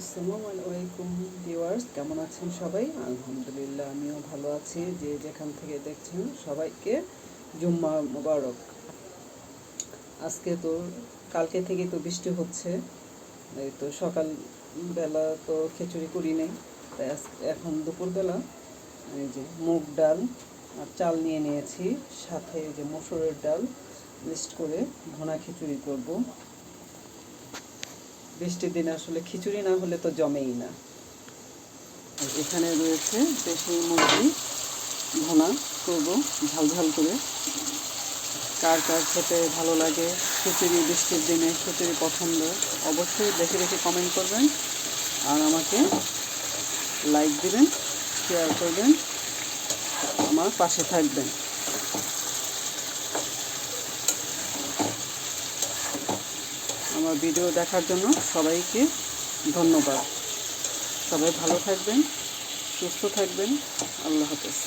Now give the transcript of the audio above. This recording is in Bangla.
আসসালামু আলাইকুম ভিউয়ার্স, কেমন আছেন সবাই? আলহামদুলিল্লাহ, আমিও ভালো আছি। যে যেখান থেকে দেখছেন সবাইকে জুম্মা মোবারক। আজকে তো কালকে থেকে তো বৃষ্টি হচ্ছে, এই তো সকালবেলা তো খিচুড়ি করি নাই, তাই এখন দুপুরবেলা এই যে মুগ ডাল আর চাল নিয়ে নিয়েছি, সাথে যে মসুরের ডাল মিক্সড করে ভুনা খিচুড়ি করব। বৃষ্টির দিনে আসলে খিচুড়ি না হলে তো জমেই না। এখানে রয়েছে দেশি মুরগি ভুনা করব ঝাল ঝাল করে। কার কার খেতে ভালো লাগে খিচুড়ি, বৃষ্টির দিনে খিচুড়ি পছন্দ, অবশ্যই দেখে দেখে কমেন্ট করবেন আর আমাকে লাইক দিবেন, শেয়ার করবেন, আমার পাশে থাকবেন। আমার ভিডিও দেখার জন্য সবাইকে ধন্যবাদ। সবাই ভালো থাকবেন, সুস্থ থাকবেন। আল্লাহ হাফেজ।